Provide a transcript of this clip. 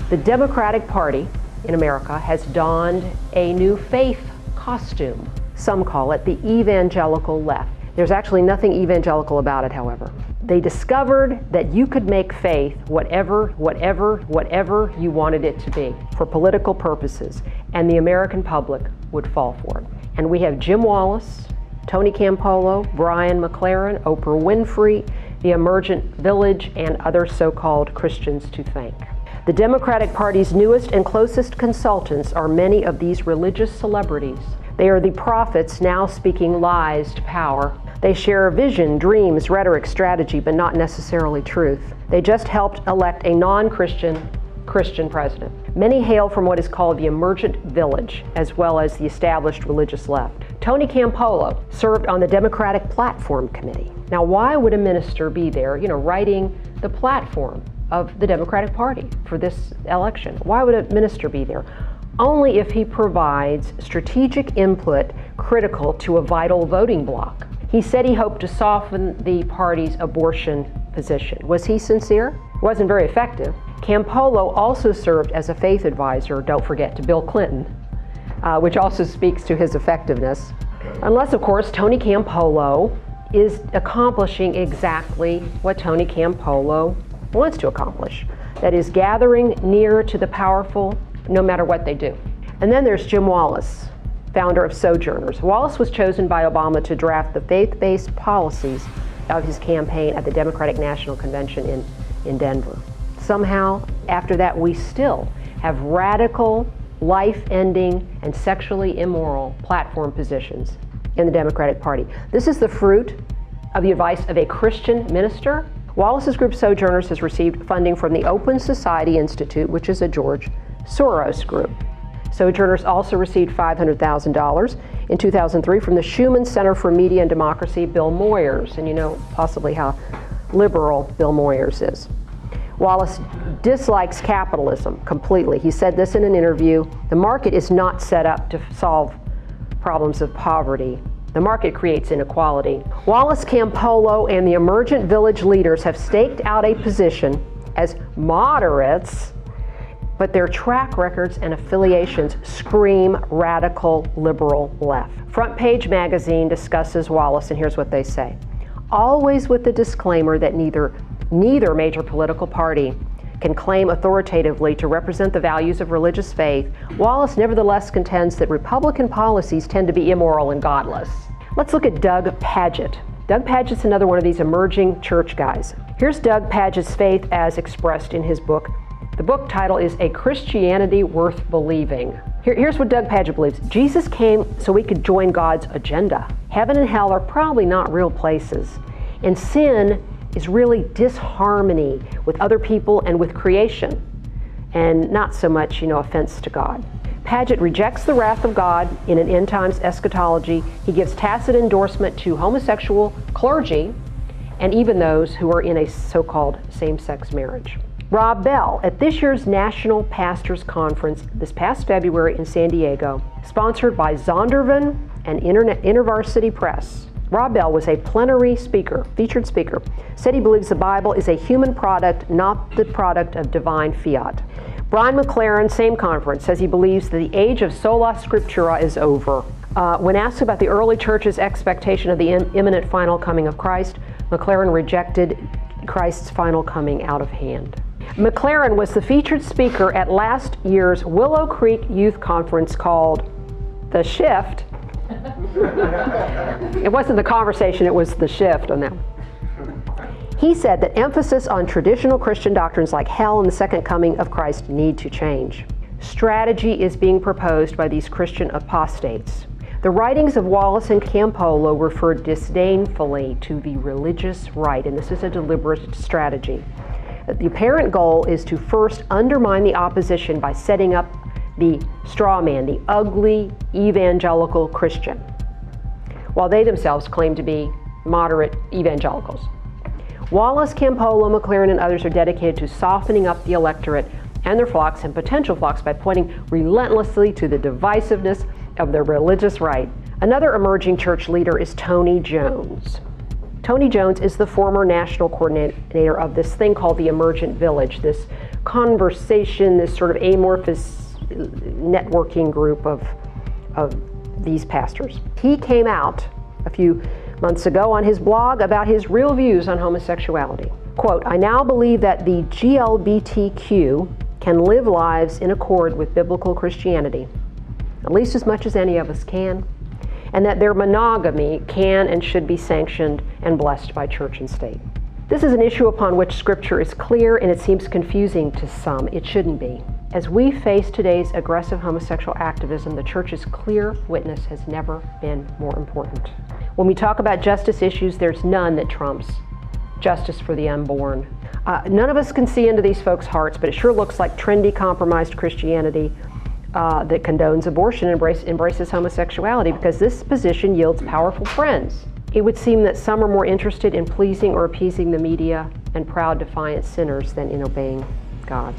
The Democratic Party in America has donned a new faith costume. Some call it the evangelical left. There's actually nothing evangelical about it, however. They discovered that you could make faith whatever you wanted it to be for political purposes, and the American public would fall for it. And we have Jim Wallis, Tony Campolo, Brian McLaren, Oprah Winfrey, the Emergent Village, and other so-called Christians to thank. The Democratic Party's newest and closest consultants are many of these religious celebrities. They are the prophets now speaking lies to power. They share vision, dreams, rhetoric, strategy, but not necessarily truth. They just helped elect a non-Christian Christian president. Many hail from what is called the Emergent Village, as well as the established religious left. Tony Campolo served on the Democratic Platform Committee. Now, why would a minister be there, writing the platform of the Democratic Party for this election? Why would a minister be there? Only if he provides strategic input critical to a vital voting bloc. He said he hoped to soften the party's abortion position. Was he sincere? It wasn't very effective. Campolo also served as a faith advisor, don't forget, to Bill Clinton, which also speaks to his effectiveness. Unless, of course, Tony Campolo is accomplishing exactly what Tony Campolo wants to accomplish. That is, gathering near to the powerful no matter what they do. And then there's Jim Wallis, founder of Sojourners. Wallis was chosen by Obama to draft the faith-based policies of his campaign at the Democratic National Convention in Denver. Somehow, after that, we still have radical, life-ending, and sexually immoral platform positions in the Democratic Party. This is the fruit of the advice of a Christian minister. Wallis's group Sojourners has received funding from the Open Society Institute, which is a George Soros group. Sojourners also received $500,000 in 2003 from the Schuman Center for Media and Democracy, Bill Moyers, and you know possibly how liberal Bill Moyers is. Wallis dislikes capitalism completely. He said this in an interview: "The market is not set up to solve problems of poverty. The market creates inequality." Wallis, Campolo, and the Emergent Village leaders have staked out a position as moderates, but their track records and affiliations scream radical liberal left. Front Page Magazine discusses Wallis, and here's what they say. Always with the disclaimer that neither major political party can claim authoritatively to represent the values of religious faith, Wallis nevertheless contends that Republican policies tend to be immoral and godless. Let's look at Doug Pagitt. Doug Pagitt's another one of these emerging church guys. Here's Doug Pagitt's faith as expressed in his book. The book title is A Christianity Worth Believing. Here's what Doug Pagitt believes. Jesus came so we could join God's agenda. Heaven and hell are probably not real places. And sin is really disharmony with other people and with creation, and not so much, offense to God. Pagitt rejects the wrath of God in an end times eschatology. He gives tacit endorsement to homosexual clergy and even those who are in a so-called same-sex marriage. Rob Bell, at this year's National Pastors Conference this past February in San Diego, sponsored by Zondervan and InterVarsity Press, Rob Bell was a plenary speaker, featured speaker, said he believes the Bible is a human product, not the product of divine fiat. Brian McLaren, same conference, says he believes that the age of sola scriptura is over. When asked about the early church's expectation of the imminent final coming of Christ, McLaren rejected Christ's final coming out of hand. McLaren was the featured speaker at last year's Willow Creek Youth Conference called The Shift. It wasn't the conversation, it was the shift on that. He said that emphasis on traditional Christian doctrines like hell and the second coming of Christ need to change. Strategy is being proposed by these Christian apostates. The writings of Wallis and Campolo refer disdainfully to the religious right, and this is a deliberate strategy. The apparent goal is to first undermine the opposition by setting up the straw man, the ugly evangelical Christian, while they themselves claim to be moderate evangelicals. Wallis, Campolo, McLaren, and others are dedicated to softening up the electorate and their flocks and potential flocks by pointing relentlessly to the divisiveness of the religious right. Another emerging church leader is Tony Jones. Tony Jones is the former national coordinator of this thing called the Emergent Village, this conversation, this sort of amorphous networking group of these pastors. He came out a few months ago on his blog about his real views on homosexuality. Quote, "I now believe that the GLBTQ can live lives in accord with biblical Christianity, at least as much as any of us can, and that their monogamy can and should be sanctioned and blessed by church and state." This is an issue upon which Scripture is clear, and it seems confusing to some. It shouldn't be. As we face today's aggressive homosexual activism, the church's clear witness has never been more important. When we talk about justice issues, there's none that trumps justice for the unborn. None of us can see into these folks' hearts, but it sure looks like trendy, compromised Christianity that condones abortion and embraces homosexuality, because this position yields powerful friends. It would seem that some are more interested in pleasing or appeasing the media and proud, defiant sinners than in obeying God.